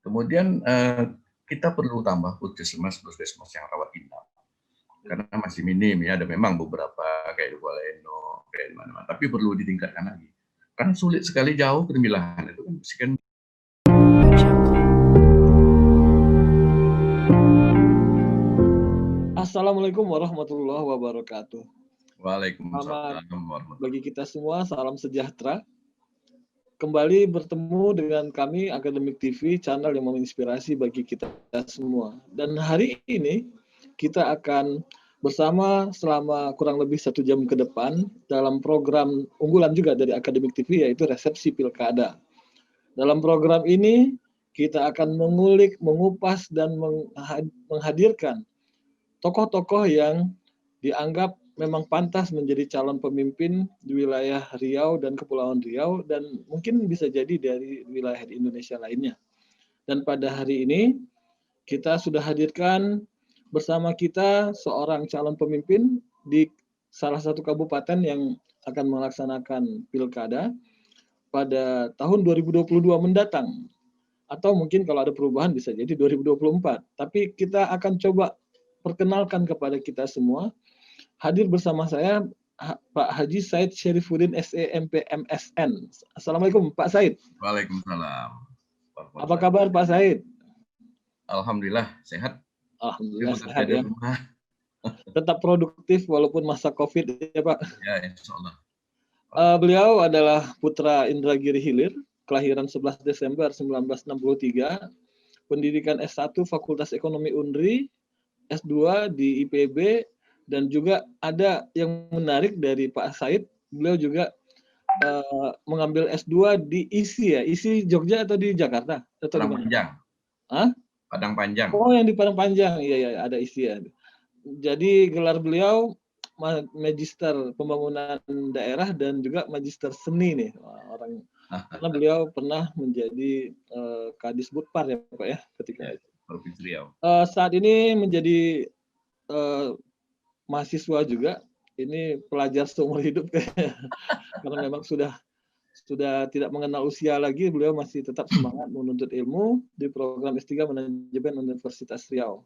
Kemudian kita perlu tambah puskesmas yang rawat inap karena masih minim ya. Ada memang beberapa kayak di Kuala Eno, kayak di mana-mana, tapi perlu ditingkatkan lagi. Kan sulit sekali, jauh Permilahan itu kan. Assalamualaikum warahmatullahi wabarakatuh. Waalaikumsalam warahmatullahi. Bagi kita semua, salam sejahtera. Kembali bertemu dengan kami Akademik TV, channel yang menginspirasi bagi kita semua. Dan hari ini kita akan bersama selama kurang lebih 1 jam ke depan dalam program unggulan juga dari Akademik TV, yaitu Resepsi Pilkada. Dalam program ini kita akan mengulik, mengupas, dan menghadirkan tokoh-tokoh yang dianggap memang pantas menjadi calon pemimpin di wilayah Riau dan Kepulauan Riau, dan mungkin bisa jadi dari wilayah di Indonesia lainnya. Dan pada hari ini kita sudah hadirkan bersama kita seorang calon pemimpin di salah satu kabupaten yang akan melaksanakan pilkada pada tahun 2022 mendatang. Atau mungkin kalau ada perubahan bisa jadi 2024. Tapi kita akan coba perkenalkan kepada kita semua. Hadir bersama saya Pak Haji Said Syarifuddin SEMP MSN. Assalamualaikum Pak Said. Waalaikumsalam. Apa kabar Pak Said? Alhamdulillah sehat. Alhamdulillah sehat ya. Tetap produktif walaupun masa COVID ya Pak. Ya, insya Allah. Beliau adalah putra Indragiri Hilir, kelahiran 11 Desember 1963, pendidikan S1 Fakultas Ekonomi UNRI, S2 di IPB, dan juga ada yang menarik dari Pak Said, beliau juga mengambil S2 di ISI ya, ISI Jogja atau di Jakarta? Atau Padang Panjang. Hah? Padang Panjang. Oh, yang di Padang Panjang, iya ada ISI ya. Jadi gelar beliau Magister Pembangunan Daerah dan juga Magister Seni nih orang. Karena beliau pernah menjadi Kadisbudpar ya Pak ya ketika itu. Provinsi Riau. Saat ini menjadi mahasiswa juga, ini pelajar seumur hidup karena memang sudah tidak mengenal usia lagi, beliau masih tetap semangat menuntut ilmu di program S3 Manajemen Universitas Riau.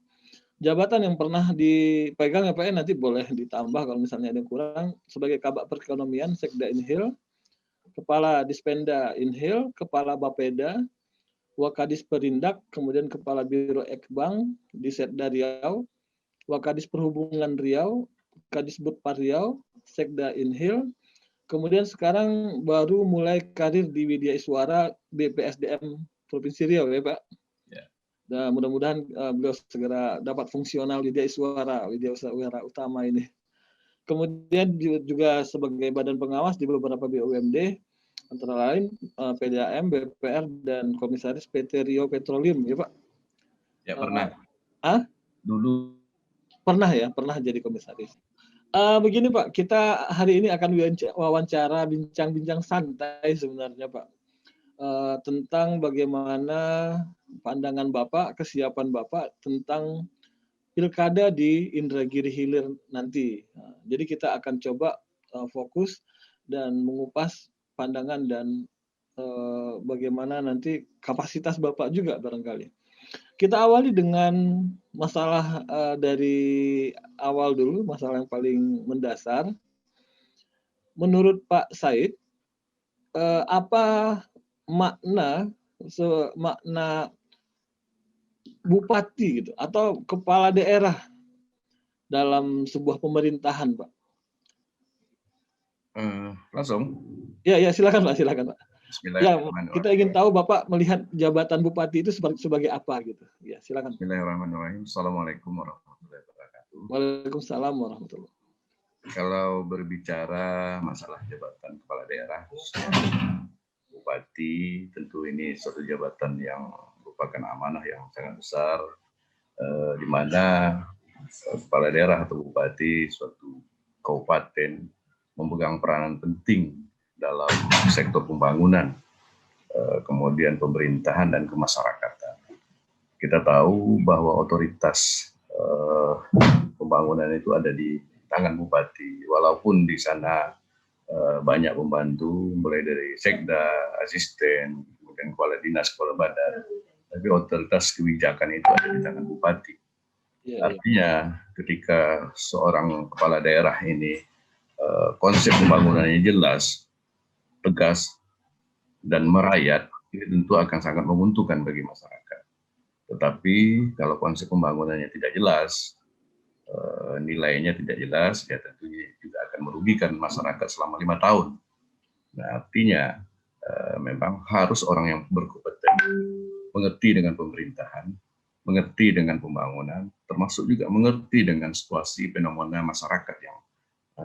Jabatan yang pernah dipegang ya Pak ya, nanti boleh ditambah kalau misalnya ada yang kurang, sebagai Kabak Perekonomian Sekda Inhil, Kepala Dispenda Inhil, Kepala Bapeda, Wakadis Perindak, kemudian Kepala Biro Ekbank di Sekda Riau, Wakadis Perhubungan Riau, Kadisbudpar Riau, Sekda Inhil, kemudian sekarang baru mulai karir di Widya Iswara BPSDM Provinsi Riau ya Pak. Ya. Dan mudah-mudahan beliau segera dapat fungsional Widya Iswara utama ini. Kemudian juga sebagai badan pengawas di beberapa BUMD, antara lain PDAM, BPR, dan Komisaris PT Riau Petroleum ya Pak. Ya pernah. Dulu pernah jadi komisaris. Begini Pak, kita hari ini akan wawancara bincang-bincang santai sebenarnya Pak, tentang bagaimana pandangan Bapak, kesiapan Bapak tentang pilkada di Indragiri Hilir nanti. Jadi kita akan coba fokus dan mengupas pandangan dan bagaimana nanti kapasitas Bapak juga barangkali. Kita awali dengan masalah dari awal dulu, masalah yang paling mendasar. Menurut Pak Said, apa makna bupati gitu atau kepala daerah dalam sebuah pemerintahan, Pak? Langsung? Ya, silakan Pak. Ya, Bismillahirrahmanirrahim. kita ingin tahu Bapak melihat jabatan bupati itu sebagai apa gitu. Ya, silakan. Bismillahirrahmanirrahim. Assalamualaikum warahmatullahi wabarakatuh. Waalaikumsalam warahmatullahi. Kalau berbicara masalah jabatan kepala daerah, bupati, tentu ini suatu jabatan yang merupakan amanah yang sangat besar, di mana kepala daerah atau bupati suatu kabupaten memegang peranan penting dalam sektor pembangunan, kemudian pemerintahan dan kemasyarakatan. Kita tahu bahwa otoritas pembangunan itu ada di tangan bupati, walaupun di sana banyak pembantu, mulai dari sekda, asisten, kemudian kepala dinas, kepala badan. tapi otoritas kebijakan itu ada di tangan bupati. Artinya ketika seorang kepala daerah ini konsep pembangunannya jelas, tegas, dan merayat, ini tentu akan sangat menguntungkan bagi masyarakat. Tetapi kalau konsep pembangunannya tidak jelas, nilainya tidak jelas, ya tentunya juga akan merugikan masyarakat selama 5 tahun. Nah, artinya memang harus orang yang berkompeten, mengerti dengan pemerintahan, mengerti dengan pembangunan, termasuk juga mengerti dengan situasi fenomena masyarakat yang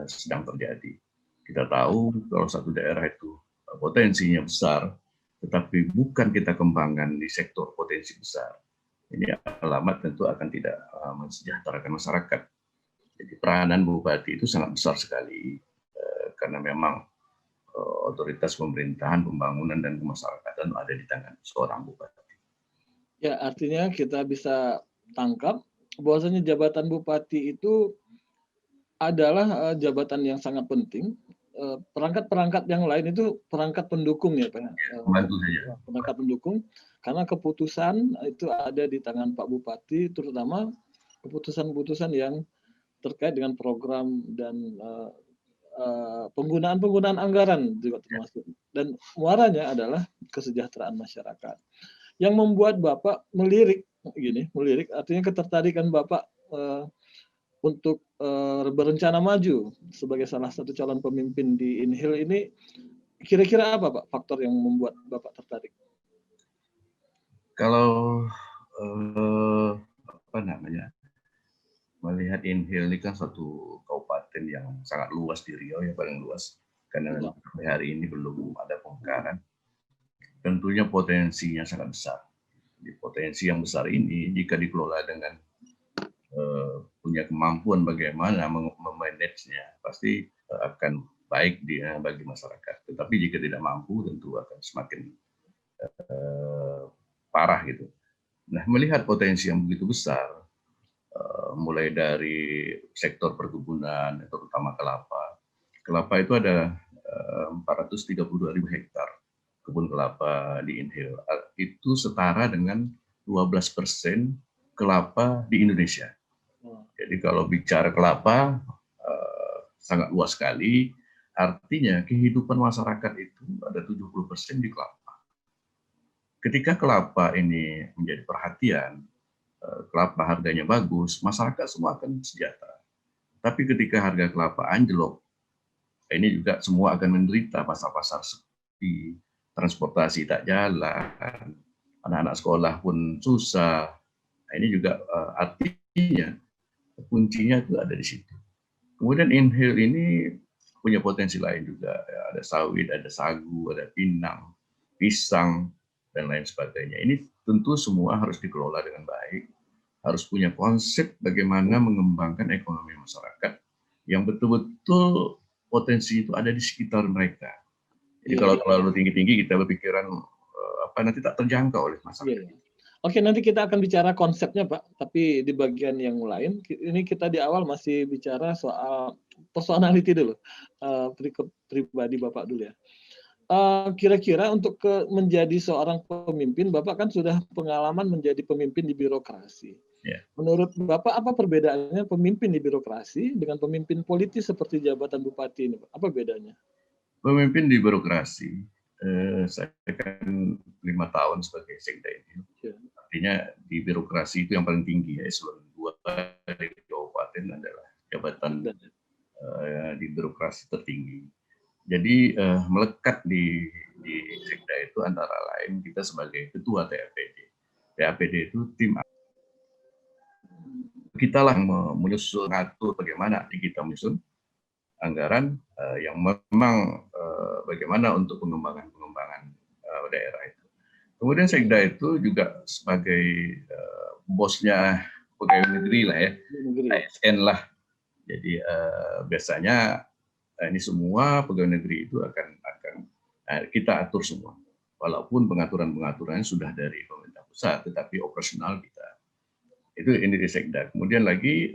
sedang terjadi. Kita tahu kalau satu daerah itu potensinya besar, tetapi bukan kita kembangkan di sektor potensi besar. Ini alamat tentu akan tidak mensejahterakan masyarakat. Jadi peranan bupati itu sangat besar sekali, karena memang otoritas pemerintahan, pembangunan, dan kemasyarakatan ada di tangan seorang bupati. Ya, artinya kita bisa tangkap bahwasanya jabatan bupati itu adalah jabatan yang sangat penting. Perangkat-perangkat yang lain itu perangkat pendukung ya Pak. Membantu saja. Perangkat pendukung, karena keputusan itu ada di tangan Pak Bupati, terutama keputusan-keputusan yang terkait dengan program dan penggunaan anggaran juga termasuk. Dan muaranya adalah kesejahteraan masyarakat. Yang membuat Bapak melirik artinya ketertarikan Bapak untuk berencana maju sebagai salah satu calon pemimpin di INHIL ini, kira-kira apa Pak faktor yang membuat Bapak tertarik? Kalau melihat INHIL ini kan suatu kabupaten yang sangat luas di Riau, ya paling luas, karena sampai hari ini belum ada pemekaran. Tentunya potensinya sangat besar. Di potensi yang besar ini jika dikelola dengan punya kemampuan bagaimana memanagenya, pasti akan baik bagi masyarakat. Tetapi jika tidak mampu, tentu akan semakin parah gitu. Nah, melihat potensi yang begitu besar, mulai dari sektor perkebunan, terutama kelapa. Kelapa itu ada 432.000 hektar kebun kelapa di INHIL. Itu setara dengan 12% kelapa di Indonesia. Jadi kalau bicara kelapa sangat luas sekali, artinya kehidupan masyarakat itu ada 70% di kelapa. Ketika kelapa ini menjadi perhatian, kelapa harganya bagus, masyarakat semua akan sejahtera. Tapi ketika harga kelapa anjlok, ini juga semua akan menderita, pasar-pasar sepi, transportasi tak jalan, anak-anak sekolah pun susah. Ini juga artinya kuncinya itu ada di situ. Kemudian INHIL ini punya potensi lain juga. Ada sawit, ada sagu, ada pinang, pisang, dan lain sebagainya. Ini tentu semua harus dikelola dengan baik. Harus punya konsep bagaimana mengembangkan ekonomi masyarakat yang betul-betul potensi itu ada di sekitar mereka. Jadi kalau terlalu tinggi-tinggi kita berpikiran nanti tak terjangkau oleh masyarakat. Oke, nanti kita akan bicara konsepnya Pak, tapi di bagian yang lain, ini kita di awal masih bicara soal personality dulu, pribadi Bapak dulu ya. Kira-kira untuk menjadi seorang pemimpin, Bapak kan sudah pengalaman menjadi pemimpin di birokrasi. Yeah. Menurut Bapak, apa perbedaannya pemimpin di birokrasi dengan pemimpin politis seperti jabatan bupati ini? Apa bedanya? Pemimpin di birokrasi, saya kan 5 tahun sebagai sekda ini. Artinya di birokrasi itu yang paling tinggi, ya, eselon 2 di kabupaten adalah jabatan di birokrasi tertinggi. Jadi melekat di sekda itu antara lain kita sebagai ketua TAPD. TAPD itu tim kita lah menyusun, ngatur bagaimana kita menyusun anggaran yang memang bagaimana untuk pengembangan daerah itu. Kemudian sekda itu juga sebagai bosnya pegawai negeri lah ya, ASN lah. Jadi biasanya ini semua pegawai negeri itu akan kita atur semua. Walaupun pengaturan-pengaturannya sudah dari pemerintah pusat, tetapi operasional kita. Itu ini di sekda. Kemudian lagi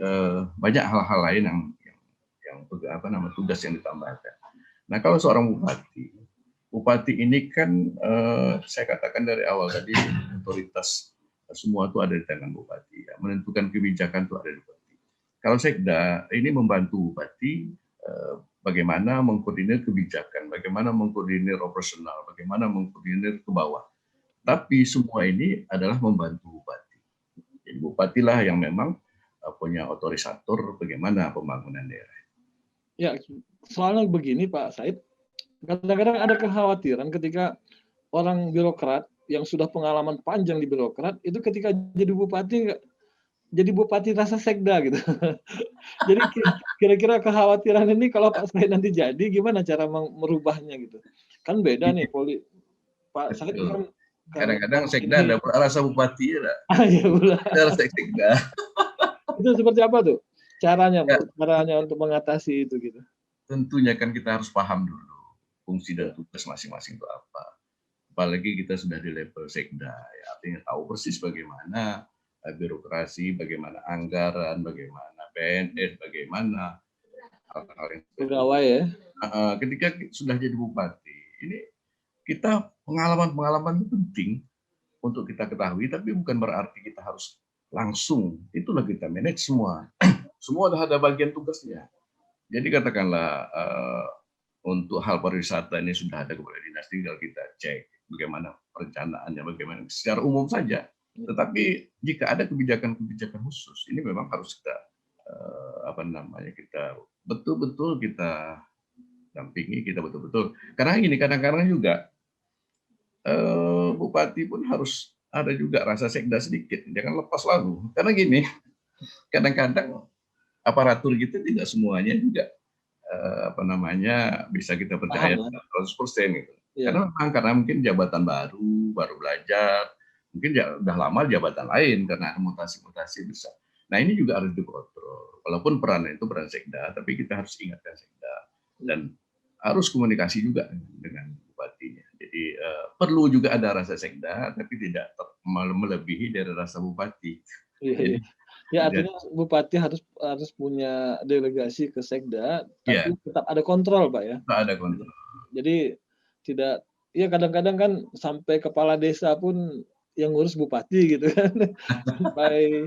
banyak hal-hal lain yang tugas yang ditambahkan. Nah, kalau seorang bupati ini kan saya katakan dari awal tadi otoritas semua itu ada di tangan bupati. Ya. Menentukan kebijakan itu ada di bupati. Kalau Sekda ini membantu bupati bagaimana mengkoordinir kebijakan, bagaimana mengkoordinir operasional, bagaimana mengkoordinir ke bawah. Tapi semua ini adalah membantu bupati. Jadi bupati lah yang memang punya otorisator bagaimana pembangunan daerah. Ya, soalnya begini Pak Said, kadang-kadang ada kekhawatiran ketika orang birokrat yang sudah pengalaman panjang di birokrat itu ketika jadi bupati rasa sekda gitu. Jadi kira-kira kekhawatiran ini kalau Pak Said nanti jadi gimana cara merubahnya gitu? Kan beda nih Pak Said kan kadang-kadang sekda ada rasa bupati ya. Iya pula. Ada rasa sekda. Itu seperti apa tuh caranya untuk mengatasi itu gitu? Tentunya kan kita harus paham dulu fungsi dan tugas masing-masing itu apa. Apalagi kita sudah di level sekda, ya, artinya tahu persis bagaimana birokrasi, bagaimana anggaran, bagaimana PNS, bagaimana hal-hal yang pegawai ya. Ketika sudah jadi bupati, ini kita pengalaman-pengalaman penting untuk kita ketahui, tapi bukan berarti kita harus langsung. Itulah kita manage semua. Semua ada bagian tugasnya. Jadi katakanlah untuk hal pariwisata ini sudah ada kepala dinas, tinggal kita cek bagaimana perencanaannya, bagaimana secara umum saja. Tetapi jika ada kebijakan-kebijakan khusus, ini memang harus kita kita betul-betul kita dampingi, kita betul-betul. Karena ini kadang-kadang juga bupati pun harus ada juga rasa sekda sedikit, jangan lepas lalu. Karena gini, kadang-kadang aparatur kita tidak semuanya juga bisa kita percaya 100% gitu. Ya. Karena mungkin jabatan baru belajar, mungkin udah lama jabatan lain karena mutasi-mutasi besar. Nah ini juga harus dikontrol. Walaupun peran itu peran sekda, tapi kita harus ingatkan sekda dan harus komunikasi juga dengan bupatinya. Jadi perlu juga ada rasa sekda, tapi tidak melebihi dari rasa bupati. Jadi, ya artinya bupati harus punya delegasi ke sekda, tapi tetap ada kontrol, Pak ya. Ada kontrol. Jadi tidak, ya kadang-kadang kan sampai kepala desa pun yang ngurus bupati gitu kan, sampai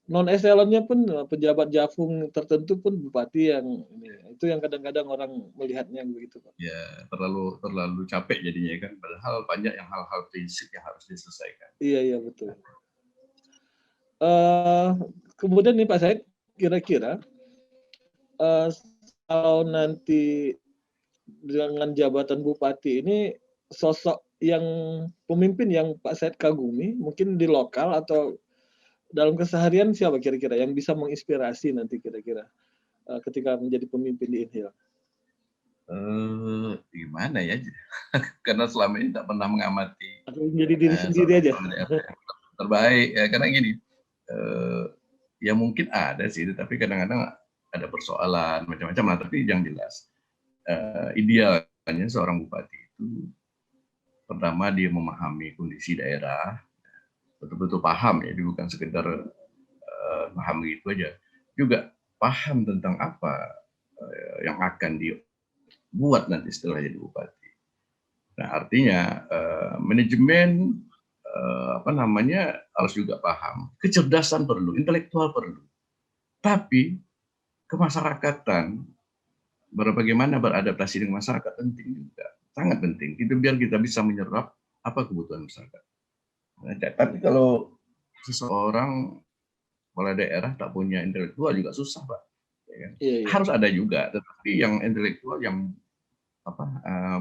non eselonnya pun pejabat jafung tertentu pun bupati yang ini. Itu yang kadang-kadang orang melihatnya begitu, Pak. Ya terlalu capek jadinya kan, padahal banyak yang hal-hal prinsip yang harus diselesaikan. Iya betul. Kemudian nih Pak Said, kira-kira kalau nanti dengan jabatan bupati ini sosok yang pemimpin yang Pak Said kagumi, mungkin di lokal atau dalam keseharian siapa kira-kira yang bisa menginspirasi nanti kira-kira ketika menjadi pemimpin di Inhil? Gimana ya? Karena selama ini tak pernah mengamati. Atau menjadi diri sendiri aja. Terbaik ya, karena gini. Ya mungkin ada sih, tapi kadang-kadang ada persoalan macam-macam lah. Tapi yang jelas idealnya seorang bupati itu pertama dia memahami kondisi daerah, betul-betul paham ya, bukan sekedar paham gitu aja, juga paham tentang apa yang akan dibuat nanti setelah jadi bupati. Nah artinya manajemen harus juga paham, kecerdasan perlu, intelektual perlu, tapi kemasyarakatan, bagaimana beradaptasi dengan masyarakat penting juga, sangat penting. Itu biar kita bisa menyerap apa kebutuhan masyarakat. Nah, tapi kalau seseorang kepala daerah tak punya intelektual juga susah, Pak. Ya kan? Iya. Harus ada juga, tetapi yang intelektual yang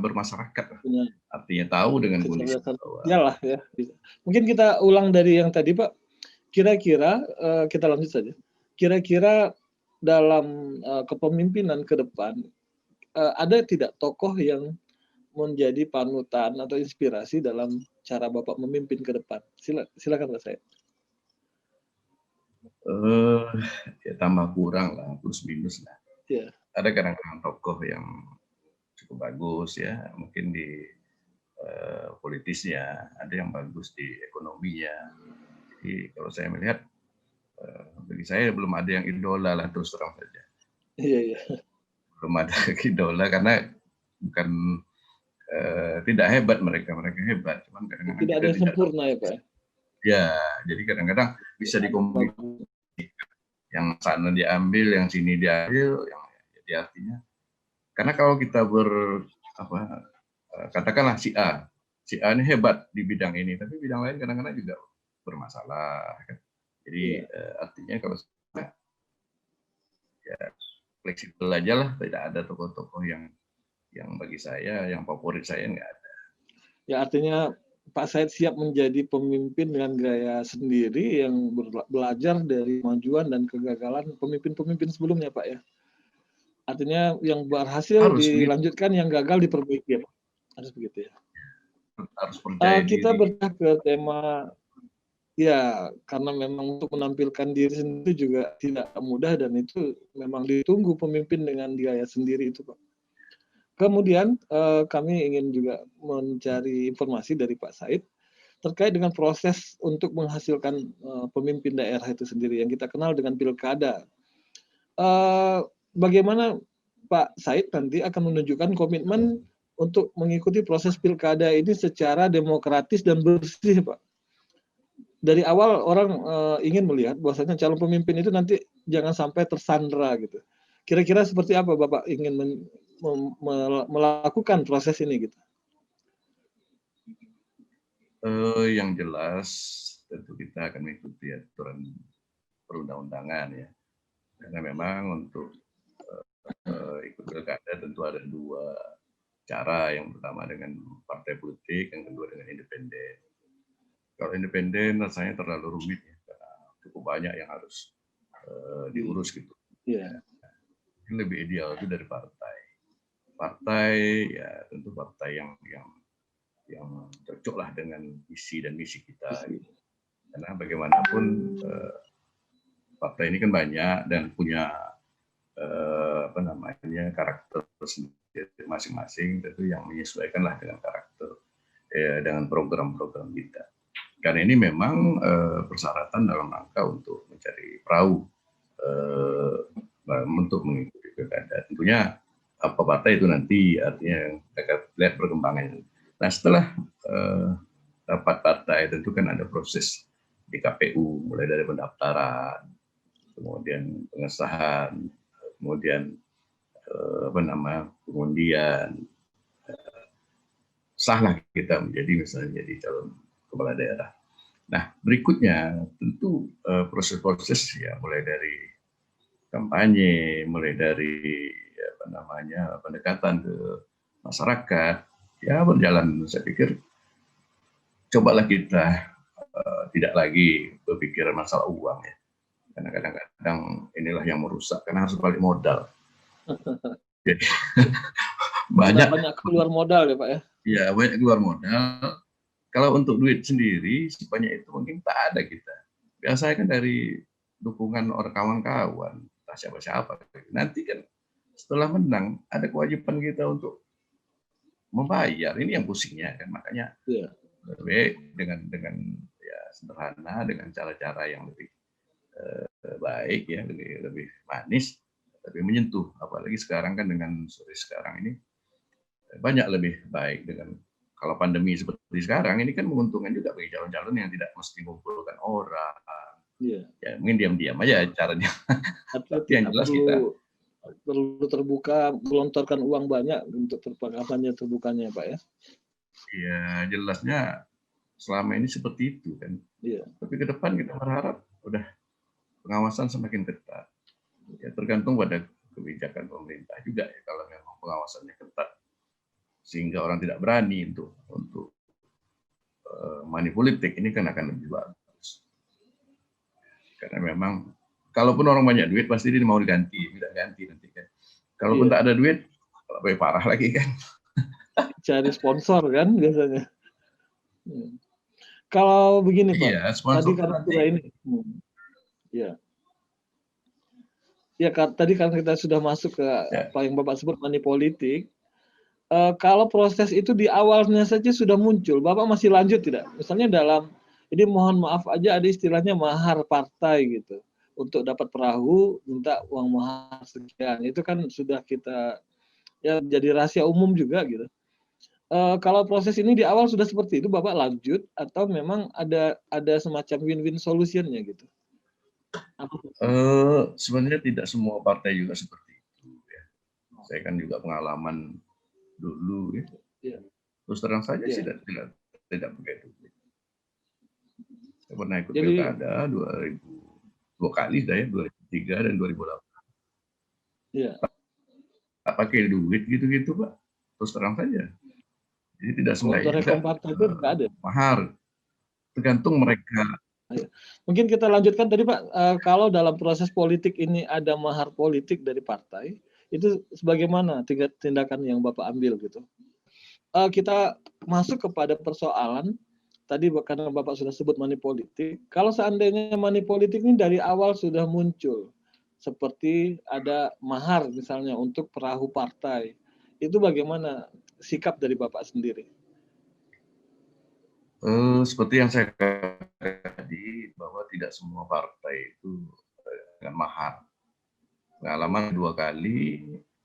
bermasyarakat, artinya tahu dengan kondisi. Iyalah ya. Mungkin kita ulang dari yang tadi Pak. Kira-kira kita lanjut saja. Kira-kira dalam kepemimpinan ke depan ada tidak tokoh yang menjadi panutan atau inspirasi dalam cara Bapak memimpin ke depan? Silakan Pak Said. Ya tambah kurang lah, plus minus lah. Yeah. Ada kadang-kadang tokoh yang cukup bagus ya, mungkin di politisnya, ada yang bagus di ekonominya. Jadi kalau saya melihat, bagi saya belum ada yang idola lah, terus terang saja. Iya. Belum ada idola karena bukan tidak hebat mereka hebat, cuman kadang-kadang tidak ada yang sempurna ya Pak. Ya, jadi kadang-kadang bisa dikomunikasi, yang sana diambil, yang sini diambil, yang jadi artinya. Karena kalau kita katakanlah si A ini hebat di bidang ini, tapi bidang lain kadang-kadang juga bermasalah. Kan? Jadi artinya kalau ya fleksibel aja lah, tidak ada tokoh-tokoh yang bagi saya, yang favorit saya nggak ada. Ya artinya Pak Said siap menjadi pemimpin dengan gaya sendiri yang belajar dari kemajuan dan kegagalan pemimpin-pemimpin sebelumnya, Pak ya. Artinya yang berhasil Harus dilanjutkan, yang gagal diperbaiki, Pak. Harus begitu ya. Harus percaya Kita diri. berpindah ke tema, ya karena memang untuk menampilkan diri sendiri juga tidak mudah dan itu memang ditunggu pemimpin dengan gaya sendiri itu, Pak. Kemudian kami ingin juga mencari informasi dari Pak Said terkait dengan proses untuk menghasilkan pemimpin daerah itu sendiri yang kita kenal dengan pilkada. Bagaimana Pak Said nanti akan menunjukkan komitmen untuk mengikuti proses pilkada ini secara demokratis dan bersih, Pak. Dari awal orang ingin melihat bahwasanya calon pemimpin itu nanti jangan sampai tersandra gitu. Kira-kira seperti apa Bapak ingin melakukan proses ini gitu? Yang jelas tentu kita akan mengikuti aturan perundang-undangan ya, karena memang untuk ikut pilkada tentu ada dua cara. Yang pertama dengan partai politik, yang kedua dengan independen. Kalau independen rasanya terlalu rumit ya, karena cukup banyak yang harus diurus gitu. Yeah. Lebih ideal itu dari partai. Partai ya tentu partai yang cocok lah dengan visi dan misi kita. Gitu. Karena bagaimanapun partai ini kan banyak dan punya karakter sendiri masing-masing, tentu yang menyesuaikan lah dengan karakter dengan program-program kita. Karena ini memang persyaratan dalam rangka untuk mencari perahu untuk mengikuti pilkada. Tentunya apa partai itu nanti artinya kita lihat perkembangannya. Nah setelah dapat partai tentu kan ada proses di KPU, mulai dari pendaftaran, kemudian pengesahan, kemudian pengundian, sahlah kita misalnya jadi calon kepala daerah. Nah berikutnya tentu proses-proses ya, mulai dari kampanye, mulai dari pendekatan ke masyarakat ya berjalan. Saya pikir cobalah kita tidak lagi berpikir masalah uang ya, karena kadang-kadang inilah yang merusak, karena harus balik modal. Jadi banyak keluar modal ya Pak ya? Ya banyak keluar modal. Kalau untuk duit sendiri sebanyak itu mungkin tak ada kita. Biasanya kan dari dukungan orang kawan-kawan, entah siapa-siapa. Nanti kan setelah menang ada kewajiban kita untuk membayar. Ini yang pusingnya kan, makanya lebih dengan ya sederhana, dengan cara-cara yang lebih baik ya, lebih manis, lebih menyentuh. Apalagi sekarang kan dengan sore sekarang ini banyak lebih baik. Dengan kalau pandemi seperti sekarang ini kan menguntungkan juga bagi calon-calon yang tidak mesti mengumpulkan orang. Ya mungkin diam-diam aja caranya. Tapi yang jelas kita perlu terbuka, melontarkan uang banyak untuk kampanye terbukanya Pak ya. Iya, jelasnya selama ini seperti itu kan. Iya. Tapi ke depan kita berharap udah pengawasan semakin ketat. Ya tergantung pada kebijakan pemerintah juga ya, kalau memang pengawasannya ketat sehingga orang tidak berani untuk money politik, ini kan akan lebih bagus. Karena memang kalaupun orang banyak duit pasti dia mau diganti, tidak ganti nanti kan. Kalaupun tak ada duit, lebih parah lagi kan. Cari sponsor kan biasanya. Kalau begini Pak, tadi karena ini, ya tadi kan kita sudah masuk ke apa yang Bapak sebut money politik. Kalau proses itu di awalnya saja sudah muncul, Bapak masih lanjut tidak? Misalnya dalam, ini mohon maaf aja ada istilahnya mahar partai gitu. Untuk dapat perahu, minta uang mahar sekian. Itu kan sudah kita, ya jadi rahasia umum juga gitu. Kalau proses ini di awal sudah seperti itu, Bapak lanjut atau memang ada semacam win-win solution-nya gitu? Apa tuh? Sebenarnya tidak semua partai juga seperti itu ya. Saya kan juga pengalaman dulu ya. Iya, Terus terang saja sih iya. tidak pakai duit. Saya pernah ikut Jadi pilkada 2000 dua kali dah ya, 2003 dan 2008. iya, Tak pakai duit gitu-gitu Pak. Terus terang saja. Jadi tidak kalau semua untuk juga reform partai itu nggak ada. mahar. Tergantung mereka. Iya. Mungkin kita lanjutkan tadi Pak, kalau dalam proses politik ini ada mahar politik dari partai, itu sebagaimana tindakan yang Bapak ambil gitu? Kita masuk kepada persoalan tadi karena Bapak sudah sebut money politik, kalau seandainya money politik ini dari awal sudah muncul, seperti ada mahar misalnya untuk perahu partai, itu bagaimana sikap dari Bapak sendiri? Seperti yang saya katakan tadi, bahwa tidak semua partai itu dengan mahar. Pengalaman 2 kali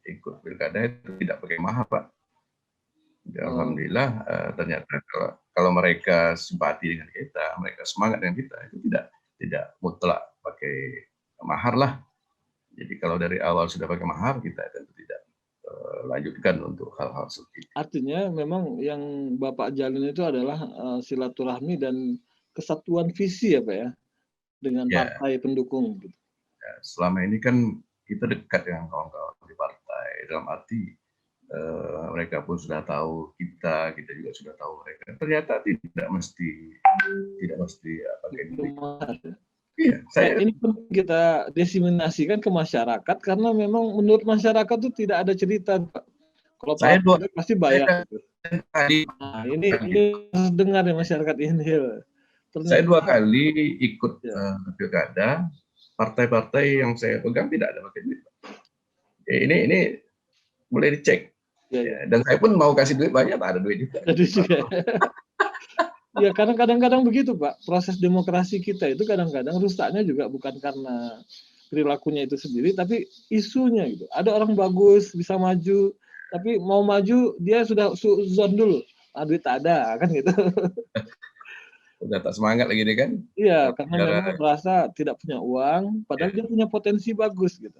ikut pilkada itu tidak pakai mahar, Pak. Ya, Oh, alhamdulillah ternyata kalau mereka simpati dengan kita, mereka semangat dengan kita, itu tidak mutlak pakai mahar lah. Jadi kalau dari awal sudah pakai mahar, kita tentu tidak lanjutkan untuk hal-hal seperti itu. artinya memang yang Bapak jalin itu adalah silaturahmi dan kesatuan visi ya Pak ya, dengan Ya, partai pendukung gitu. ya, selama ini kan kita dekat dengan kawan-kawan di partai, dalam arti mereka pun sudah tahu kita juga sudah tahu mereka. Ternyata tidak mesti pakai duit. Iya, Nah, saya ini penting kita diseminasikan ke masyarakat karena memang menurut masyarakat itu tidak ada cerita, Pak. Kalau saya dua partai pasti saya bayar kan gitu. kali Nah, ini harus dengar ya masyarakat ini. saya Ternyata 2 kali ikut ya, pilkada, partai-partai yang saya pegang tidak ada pakai duit. Ya, ini boleh dicek. ya, ya. Ya, dan saya pun mau kasih duit banyak, tak ada duit juga. Jadi juga ya kadang-kadang begitu, Pak. Proses demokrasi kita itu kadang-kadang rusaknya juga bukan karena perilakunya itu sendiri, tapi isunya gitu. Ada orang bagus bisa maju, tapi mau maju dia sudah suzon dulu. Ah, duit tak ada kan gitu. Udah tak semangat lagi nih kan. Iya, Kalau karena bicara memang merasa tidak punya uang, padahal ya, dia punya potensi bagus gitu.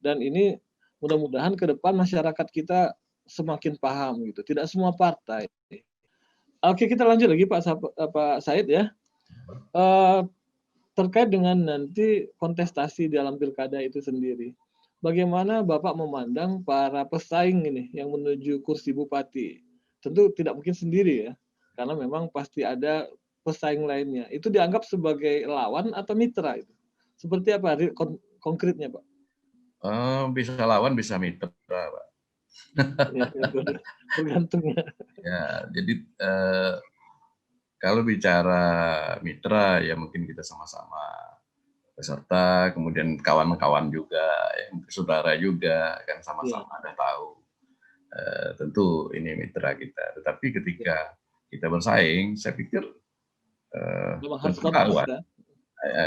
Dan ini mudah-mudahan ke depan masyarakat kita semakin paham gitu. Tidak semua partai. Oke, kita lanjut lagi Pak Said ya. Eh, Terkait dengan nanti kontestasi dalam pilkada itu sendiri. Bagaimana Bapak memandang para pesaing ini yang menuju kursi bupati? Tentu tidak mungkin sendiri ya, karena memang pasti ada pesaing lainnya. Itu dianggap sebagai lawan atau mitra itu? Seperti apa konkretnya, Pak? bisa lawan, bisa mitra, Pak. Ya, ya, tergantung ya. Ya, jadi kalau bicara mitra ya mungkin kita sama-sama peserta, kemudian kawan-kawan juga, ya, saudara juga kan Ya, sama-sama ada tahu. Tentu ini mitra kita. Tetapi ya. ketika kita bersaing, saya pikir Memang harus tentu kontras lawan. ya.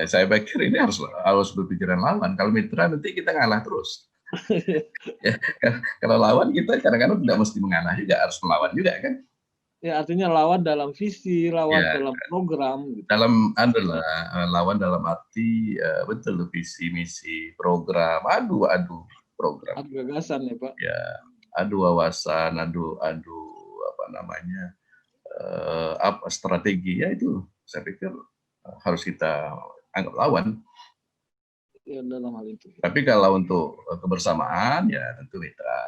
Saya pikir ini harus berpikiran lawan. Kalau mitra nanti kita ngalah terus. Ya, kalau lawan kita kadang-kadang tidak mesti mengalah juga, harus melawan juga kan. Ya, artinya lawan dalam visi, lawan Ya, dalam program gitu. dalam adalah lawan dalam arti betul visi misi program, adu program, Ada gagasan ya, Pak. ya adu wawasan, adu apa namanya apa strategi ya itu saya pikir harus kita anggap lawan. Ya, dalam hal itu. Tapi kalau untuk kebersamaan ya tentu mitra,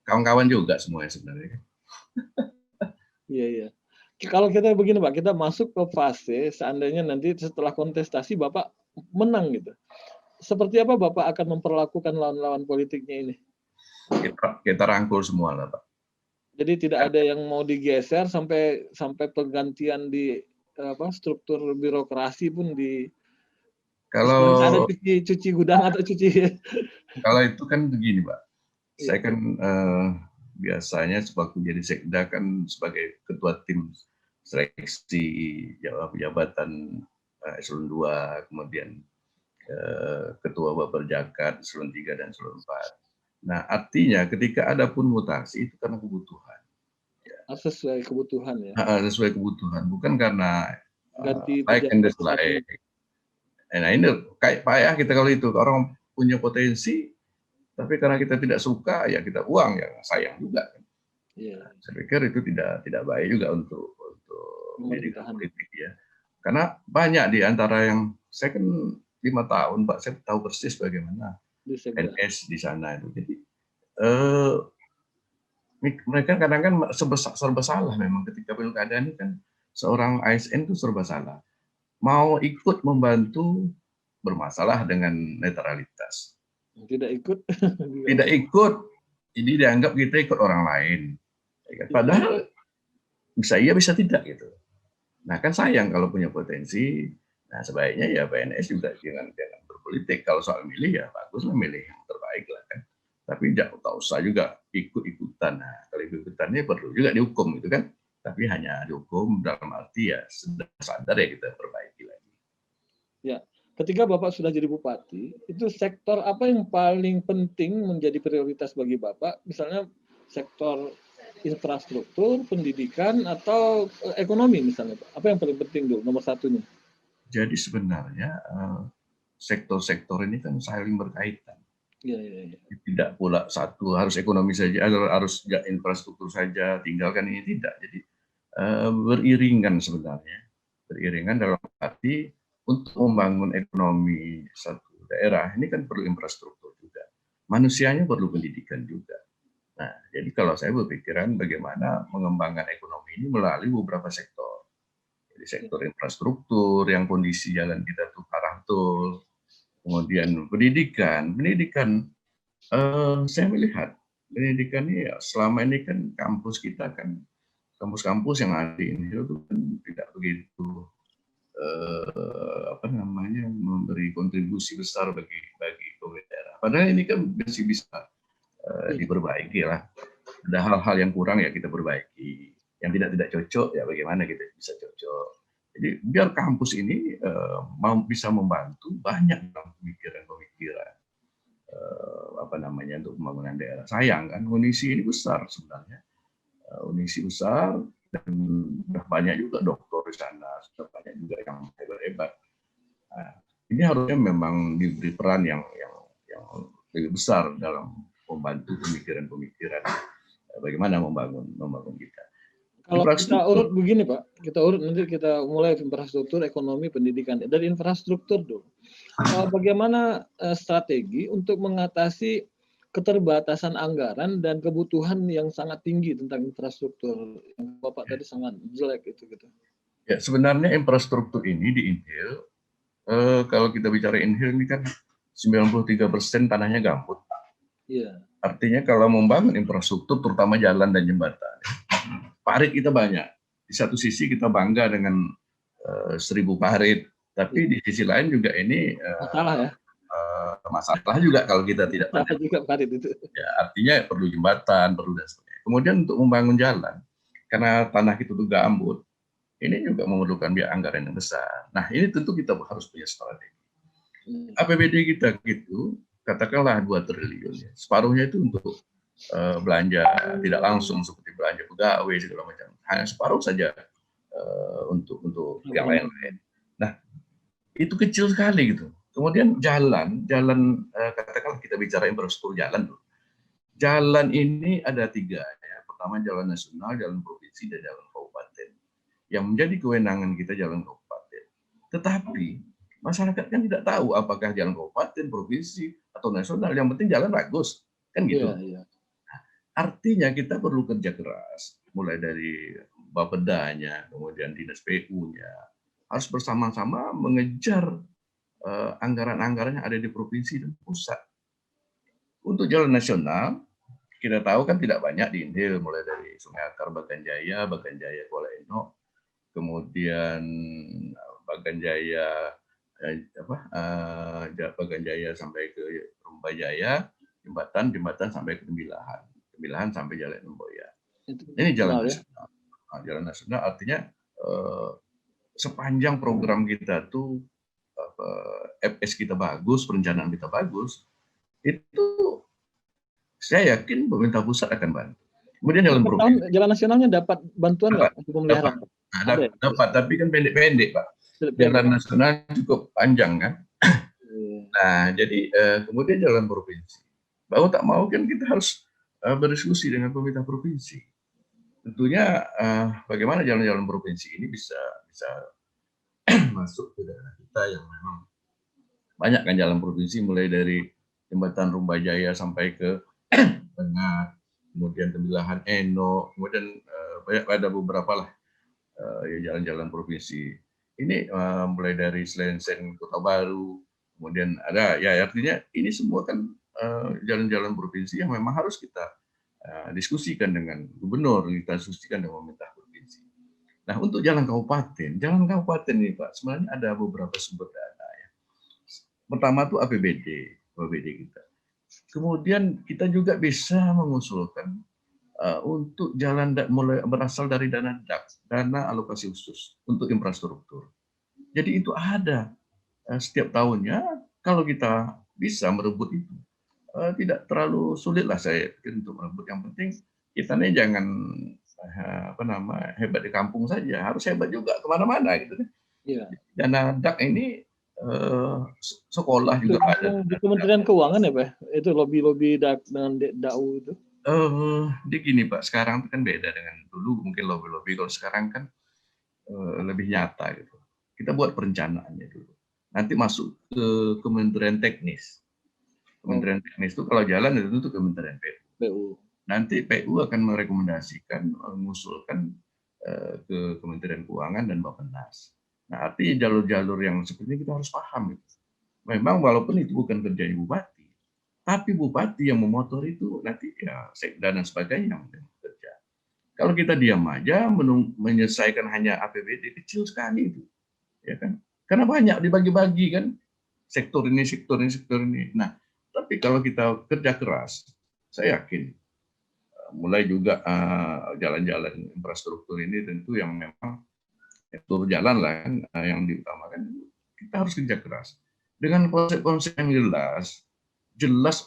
kawan-kawan juga semuanya sebenarnya. Iya, iya. Kalau kita begini Pak, kita masuk ke fase seandainya nanti setelah kontestasi Bapak menang gitu. Seperti apa Bapak akan memperlakukan lawan-lawan politiknya ini? Kita rangkul semua lah Pak. Jadi tidak ada yang mau digeser sampai pergantian di struktur birokrasi pun di istilahnya ada Kalau cuci gudang atau cuci kalau itu kan begini Pak, saya ya, kan biasanya sewaktu jadi sekda kan sebagai ketua tim seleksi jabatan eselon 2, kemudian ketua Baperjakat eselon 3 dan eselon 4. Nah, artinya ketika ada pun mutasi itu karena kebutuhan. Harus sesuai kebutuhan ya. Sesuai kebutuhan, bukan karena Ganti like and pejabat saat ini. dislike. Nah ini kayak payah kita kalau itu, orang punya potensi, tapi karena kita tidak suka ya kita buang, ya sayang juga. Iya. Saya pikir itu tidak baik juga untuk pendidikan Pemerintahan. politik ya. Karena banyak di antara yang saya kan 5 tahun Pak, saya tahu persis bagaimana Di Sekda. NS di sana itu. Jadi mereka kadang-kadang serba salah memang ketika pilkada ini kan seorang ASN itu serba salah. Mau ikut membantu bermasalah dengan netralitas. Tidak ikut. Tidak ikut, ini dianggap kita ikut orang lain. Padahal bisa iya bisa tidak gitu. Nah kan sayang kalau punya potensi. Nah sebaiknya ya PNS juga jangan berpolitik. Kalau soal milih ya baguslah milih yang terbaik lah kan. Tapi tidak usah juga ikut-ikutan. Nah kalau ikut-ikutannya perlu juga dihukum gitu kan. Tapi hanya dihukum dalam arti ya sadar ya kita perbaiki lagi. Ya, ketika Bapak sudah jadi bupati, itu sektor apa yang paling penting menjadi prioritas bagi Bapak? Misalnya sektor infrastruktur, pendidikan, atau ekonomi misalnya, Pak. Apa yang paling penting dulu, nomor satunya? Jadi sebenarnya sektor-sektor ini kan saling berkaitan. Ya. Tidak pula satu harus ekonomi saja, harus infrastruktur saja, tinggalkan ini tidak. Jadi beriringan sebenarnya, beriringan dalam arti untuk membangun ekonomi satu daerah ini kan perlu infrastruktur juga, manusianya perlu pendidikan juga. Nah, jadi kalau saya berpikiran bagaimana mengembangkan ekonomi ini melalui beberapa sektor. Jadi sektor infrastruktur yang kondisi jalan kita tuh parah tuh, kemudian pendidikan saya melihat pendidikan ini selama ini kan kampus kita kan kampus-kampus yang ada di Indonesia itu kan tidak begitu memberi kontribusi besar bagi pemerintah daerah. Padahal ini kan masih bisa diperbaiki lah. Ada hal-hal yang kurang ya kita perbaiki. Yang tidak cocok ya bagaimana kita bisa cocok. Jadi biar kampus ini bisa membantu banyak pemikiran-pemikiran untuk pembangunan daerah. Sayang kan kondisi ini besar sebenarnya. Kondisi besar dan banyak juga dokter di sana, banyak juga yang hebat-hebat. Nah, ini harusnya memang diberi peran yang lebih besar dalam membantu pemikiran-pemikiran bagaimana membangun kita. Kalau kita urut begini Pak, nanti kita mulai infrastruktur, ekonomi, pendidikan. Dari infrastruktur dulu, bagaimana strategi untuk mengatasi keterbatasan anggaran dan kebutuhan yang sangat tinggi tentang infrastruktur yang Bapak tadi sangat jelek itu gitu. Ya sebenarnya infrastruktur ini di Inhil, kalau kita bicara Inhil ini kan 93% tanahnya gambut. Iya. Artinya kalau membangun infrastruktur terutama jalan dan jembatan, parit kita banyak. Di satu sisi kita bangga dengan 1000 parit, tapi di sisi lain juga ini masalah ya. Masalah juga kalau kita tidak pandai. Juga parit itu. Ya, artinya perlu jembatan, perlu dan sebagainya. Kemudian untuk membangun jalan, karena tanah itu tuh gambut, ini juga memerlukan biaya anggaran yang besar. Nah, ini tentu kita harus punya strategi. APBD kita gitu, katakanlah 2 triliun. Ya. Separuhnya itu untuk belanja tidak langsung seperti belanja pegawai segala macam. Hanya separuh saja untuk yang lain-lain. Nah, itu kecil sekali gitu. Kemudian jalan katakanlah kita bicara infrastruktur jalan dulu. Jalan ini ada 3 ya. Pertama jalan nasional, jalan provinsi, dan jalan kabupaten. Yang menjadi kewenangan kita jalan kabupaten. Tetapi masyarakat kan tidak tahu apakah jalan kabupaten, provinsi, atau nasional. Yang penting jalan bagus, kan gitu. Iya. Artinya kita perlu kerja keras, mulai dari Bapedanya, kemudian dinas PU-nya, harus bersama-sama mengejar anggaran-anggaran yang ada di provinsi dan pusat. Untuk jalan nasional, kita tahu kan tidak banyak di Inhil, mulai dari Sungai Akar, Bagan Jaya, Kuala Eno, kemudian Bagan Jaya sampai ke Rumba Jaya, jembatan sampai ke Tembilahan sampai Jalan Lemboya. Ini jalan nasional. Nah, jalan nasional artinya sepanjang program kita tuh FS kita bagus, perencanaan kita bagus, itu saya yakin pemerintah pusat akan bantu. Kemudian jalan Per tahun provinsi. jalan nasionalnya dapat bantuan nggak Dapat, untuk dapat. pemeliharaan, Pak? Nah, Ada ya? dapat, tapi kan pendek-pendek, Pak. Pendek. Jalan nasional cukup panjang kan. Iya. Nah, jadi kemudian jalan provinsi. Mau tak mau kan kita harus berdiskusi dengan pemerintah provinsi. Tentunya bagaimana jalan-jalan provinsi ini bisa masuk ke daerah kita yang memang banyak kan jalan provinsi, mulai dari jembatan Rumbajaya sampai ke Tengah, kemudian Tembilahan Eno, kemudian banyak ada beberapa lah jalan-jalan provinsi. Ini mulai dari Slenseng Kota Baru, kemudian ada ya artinya ini semua kan jalan-jalan provinsi yang memang harus kita diskusikan dengan gubernur, kita diskusikan dengan pemerintah provinsi. Nah, untuk jalan kabupaten ini Pak, sebenarnya ada beberapa sumber dana ya. Pertama tuh APBD kita. Kemudian kita juga bisa mengusulkan untuk jalan mulai berasal dari dana DAX, dana alokasi khusus untuk infrastruktur. Jadi itu ada setiap tahunnya. Kalau kita bisa merebut itu, tidak terlalu sulit lah saya pikir untuk merebut. Yang penting kita nih jangan hebat di kampung saja, harus hebat juga kemana-mana gitu kan. Iya. Dana DAX ini sekolah juga ada. Di Kementerian Keuangan ya, Pak? Itu lobby dengan DAU itu? Di gini Pak, sekarang kan beda dengan dulu, mungkin lobby-lobby. Kalau sekarang kan lebih nyata gitu. Kita buat perencanaannya dulu. Nanti masuk ke Kementerian Teknis. Kementerian Teknis itu kalau jalan itu Kementerian PU. Nanti PU akan merekomendasikan, mengusulkan ke Kementerian Keuangan dan Bappenas. Nah, artinya jalur-jalur yang seperti ini kita harus paham. Gitu. Memang walaupun itu bukan kerjanya bupati, tapi bupati yang memotor itu nanti ya sekda dan sebagainya yang bekerja. Kalau kita diam aja menyelesaikan hanya APBD kecil sekali itu, ya kan? Karena banyak dibagi-bagi kan, sektor ini, sektor ini, sektor ini. Nah, tapi kalau kita kerja keras, saya yakin mulai juga jalan-jalan infrastruktur ini tentu yang memang itu jalan lah yang diutamakan. Kita harus kerja keras dengan konsep-konsep yang jelas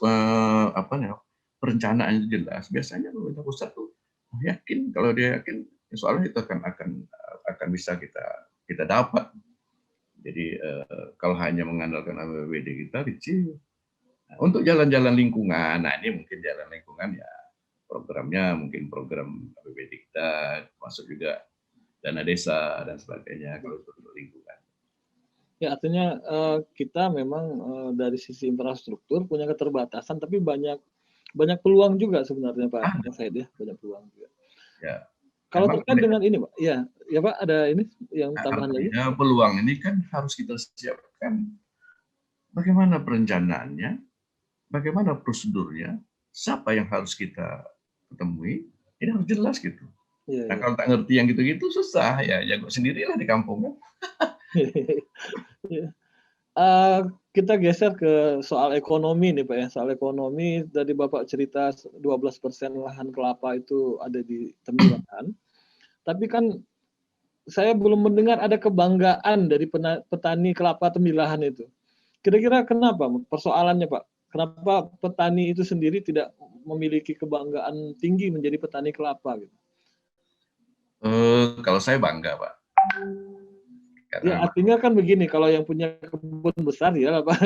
perencanaan itu jelas. Biasanya pemerintah pusat tuh yakin, kalau dia yakin soalnya itu akan bisa kita dapat. Jadi kalau hanya mengandalkan APBD kita kecil. Nah, untuk jalan-jalan lingkungan, nah ini mungkin jalan lingkungan ya programnya mungkin program APBD kita, masuk juga dana desa dan sebagainya kalau untuk lingkungan. Ya, artinya kita memang dari sisi infrastruktur punya keterbatasan, tapi banyak peluang juga sebenarnya Pak Said ya, banyak peluang juga. Ya. Kalau terkait dengan ini Pak, ya Pak ada ini yang tambahan lagi? Peluang ini kan harus kita siapkan. Bagaimana perencanaannya, bagaimana prosedurnya, siapa yang harus kita ketemui, ini harus jelas gitu. Nah, kalau tak ngerti yang gitu-gitu susah ya, jago sendirilah di kampung kan. Kita geser ke soal ekonomi nih Pak ya. Soal ekonomi dari Bapak cerita 12% lahan kelapa itu ada di Tembilahan. Tapi kan saya belum mendengar ada kebanggaan dari petani kelapa Tembilahan itu. Kira-kira kenapa persoalannya Pak? Kenapa petani itu sendiri tidak memiliki kebanggaan tinggi menjadi petani kelapa gitu? Kalau saya bangga Pak. Ya artinya kan begini, kalau yang punya kebun besar ya Pak.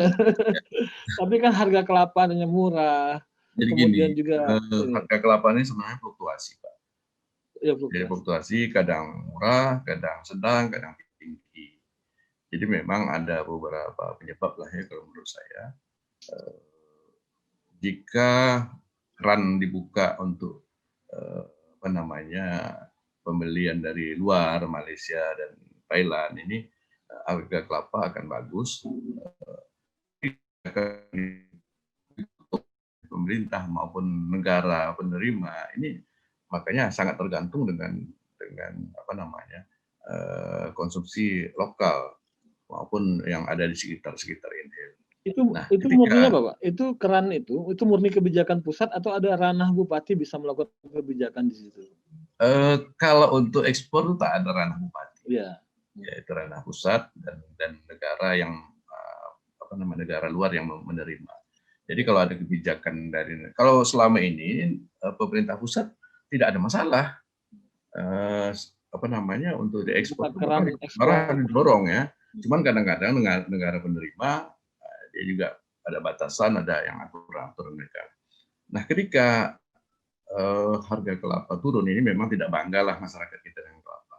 Tapi kan harga kelapanya murah. Jadi kemudian gini, juga harga kelapa ini sebenarnya fluktuasi Pak. Ya, Jadi fluktuasi kadang murah, kadang sedang, kadang tinggi. Jadi memang ada beberapa penyebab lah ya kalau menurut saya. Jika keran dibuka untuk pembelian dari luar Malaysia dan Thailand ini, harga kelapa akan bagus. Pemerintah maupun negara penerima ini makanya sangat tergantung dengan konsumsi lokal maupun yang ada di sekitar ini. Itu murni apa Pak? Itu keran itu murni kebijakan pusat atau ada ranah bupati bisa melakukan kebijakan di situ? Kalau untuk ekspor itu tak ada ranah bupati. Ya. Ya itu ranah pusat dan negara yang negara luar yang menerima. Jadi kalau ada kebijakan kalau selama ini pemerintah pusat tidak ada masalah. Apa namanya, untuk diekspor itu Takaran malah ekspor. didorong ya. Cuman kadang-kadang negara penerima dia juga ada batasan, ada yang atur mereka. Nah, ketika harga kelapa turun ini memang tidak banggalah masyarakat kita dengan kelapa.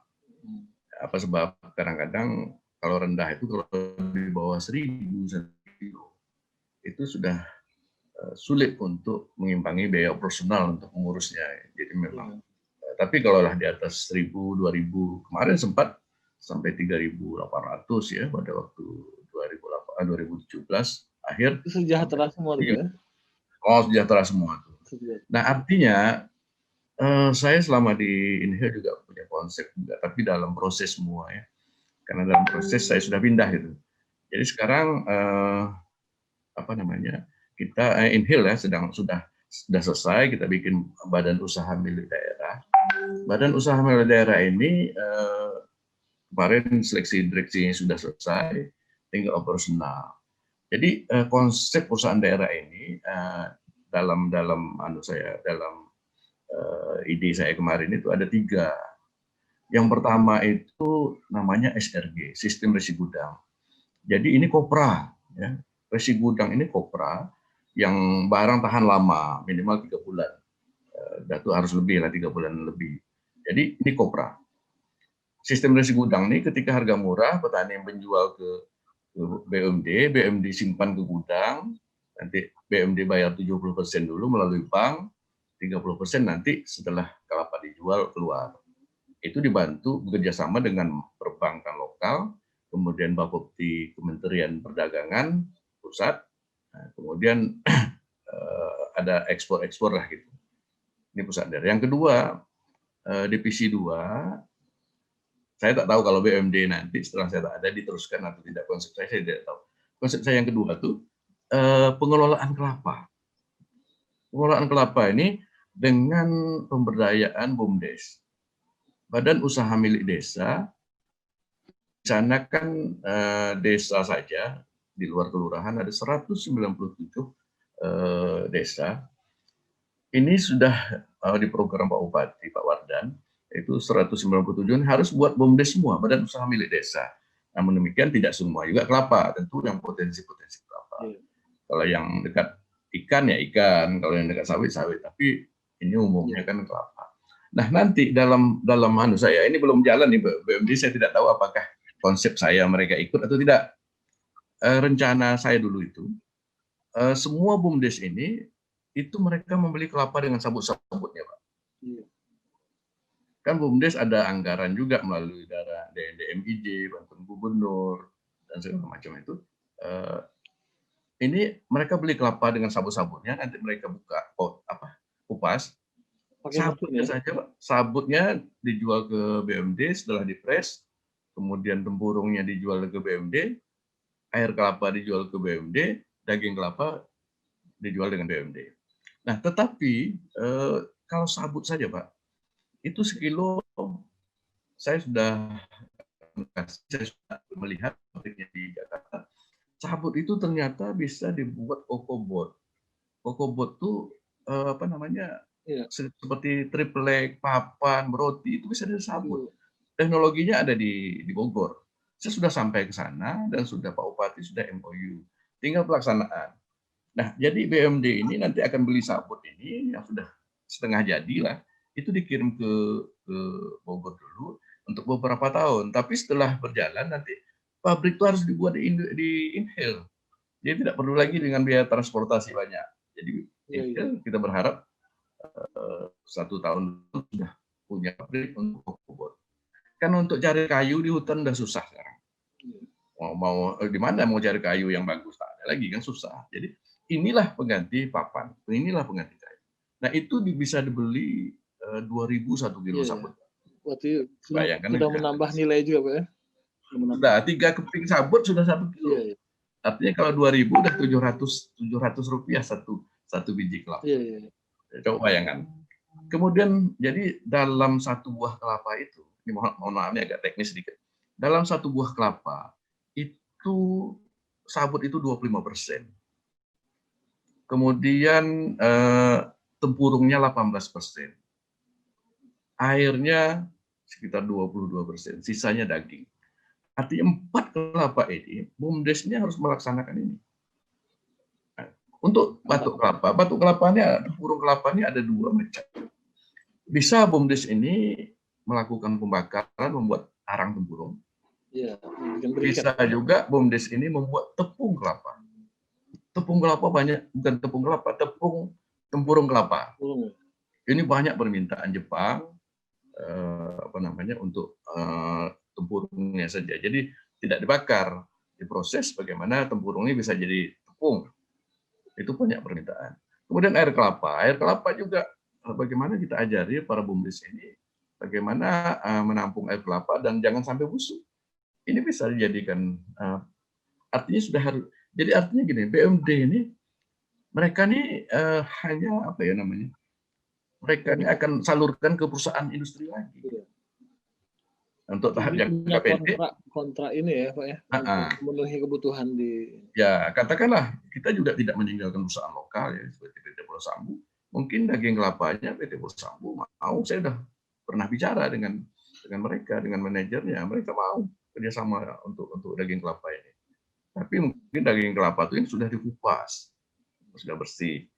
Apa sebab kadang-kadang kalau rendah itu kalau di bawah 1.000 kilo itu sudah sulit untuk mengimbangi biaya operasional untuk mengurusnya. Jadi memang tapi kalau lah di atas 1.000, 2.000, kemarin sempat sampai 3.800 ya pada waktu 2017 akhir. Itu sejahtera semua gitu ya? Oh, sejahtera semua tuh. Nah, artinya saya selama di Inhale juga punya konsep juga, tapi dalam proses semua ya. Karena dalam proses saya sudah pindah gitu. Jadi sekarang apa namanya, kita Inhale ya sudah selesai, kita bikin badan usaha milik daerah. Badan usaha milik daerah ini kemarin seleksi direksinya sudah selesai, tinggal operasional. Jadi konsep perusahaan daerah ini dalam ide saya kemarin itu ada 3. Yang pertama itu namanya SRG, Sistem Resi Gudang. Jadi ini kopra, ya. Resi gudang ini kopra yang barang tahan lama, minimal 3 bulan. Itu harus lebih lah, 3 bulan lebih. Jadi ini kopra. Sistem resi gudang ini ketika harga murah, petani yang menjual ke BUMD simpan ke gudang, nanti BUMD bayar 70% dulu melalui bank, 30% nanti setelah kelapa dijual keluar. Itu dibantu bekerjasama dengan perbankan lokal, kemudian Bapepti Kementerian Perdagangan pusat, kemudian ada ekspor lah gitu. Ini pusat daerah. Yang kedua, divisi 2, saya tak tahu kalau BUMD nanti setelah saya tak ada diteruskan atau tidak, konsep saya tidak tahu. Konsep saya yang kedua tuh pengelolaan kelapa. Pengelolaan kelapa ini dengan pemberdayaan BUMDes. Badan usaha milik desa, di sana kan desa saja, di luar kelurahan ada 197 desa. Ini sudah di program Pak Bupati, Pak Wardan, itu 197 harus buat BUMDes semua, badan usaha milik desa. Namun demikian tidak semua juga kelapa, tentu yang potensi-potensi kelapa. Kalau yang dekat ikan ya ikan, kalau yang dekat sawit. Tapi ini umumnya kan kelapa. Nah, nanti dalam saya ini belum jalan nih BUMD, saya tidak tahu apakah konsep saya mereka ikut atau tidak. Rencana saya dulu itu semua BUMDes ini itu mereka membeli kelapa dengan sabut-sabutnya, Pak. Kan BUMDes ada anggaran juga melalui DMIJ, bantuan gubernur dan segala macam itu. Ini mereka beli kelapa dengan sabut-sabutnya, nanti mereka buka kupas. Sabutnya saja, Pak. Sabutnya dijual ke BUMD setelah dipres, kemudian tempurungnya dijual ke BUMD, air kelapa dijual ke BUMD, daging kelapa dijual dengan BUMD. Nah, tetapi kalau sabut saja, Pak, itu sekilo saya sudah melihat pabriknya di Jakarta. Sabut itu ternyata bisa dibuat kokobot. Kokobot itu apa namanya? Seperti triplek, papan, roti itu bisa dari sabut. Teknologinya ada di Bogor. Saya sudah sampai ke sana dan sudah Pak Bupati sudah MOU. Tinggal pelaksanaan. Nah, jadi BUMD ini nanti akan beli sabut ini yang sudah setengah jadi lah. Itu dikirim ke Bogor dulu untuk beberapa tahun. Tapi setelah berjalan nanti pabrik itu harus dibuat di Inhale. Jadi tidak perlu lagi dengan biaya transportasi banyak. Jadi Inhale kita berharap 1 tahun sudah punya pabrik untuk kokobot. Kan untuk cari kayu di hutan udah susah sekarang. Mau di mana mau cari kayu yang bagus, tak ada lagi kan susah. Jadi inilah pengganti papan, inilah pengganti kayu. Nah itu bisa dibeli 2.000 1 kilo sabut. Berarti sudah menambah nilai juga, Pak ya? Sudah 3 keping sabut sudah 1 kilo. Artinya kalau 2.000 udah 700 rupiah satu biji kelapa. Coba bayangkan. Kemudian jadi dalam 1 buah kelapa itu, ini mohon maaf ini agak teknis sedikit. Dalam 1 buah kelapa itu sabut itu 25%. Kemudian tempurungnya 18%. airnya sekitar 22%, sisanya daging. Artinya 4 kelapa ini, BUMDes-nya harus melaksanakan ini. Nah, untuk batuk kelapanya, burung kelapanya ada 2 macam. Bisa BUMDes ini melakukan pembakaran, membuat arang tempurung. Ya, Bisa juga BUMDes ini membuat tepung kelapa. Tepung kelapa banyak, bukan tepung kelapa, tepung tempurung kelapa. Ini banyak permintaan Jepang untuk tempurungnya saja. Jadi tidak dibakar, diproses bagaimana tempurung ini bisa jadi tepung. Itu banyak permintaan. Kemudian air kelapa juga bagaimana kita ajari para BUMDes ini bagaimana menampung air kelapa dan jangan sampai busuk. Ini bisa dijadikan artinya sudah harus. Jadi artinya gini, BUMD ini mereka ini hanya apa ya namanya? Mereka ini akan salurkan ke perusahaan industri lagi. Untuk tahap jangka pendek. Kontrak ini ya Pak ya, untuk memenuhi kebutuhan di. Ya katakanlah kita juga tidak meninggalkan perusahaan lokal ya seperti PT Pulau Sambu. Mungkin daging kelapanya PT Pulau Sambu mau, saya sudah pernah bicara dengan mereka, dengan manajernya, mereka mau kerjasama untuk daging kelapa ini. Tapi mungkin daging kelapa itu sudah dikupas, sudah bersih.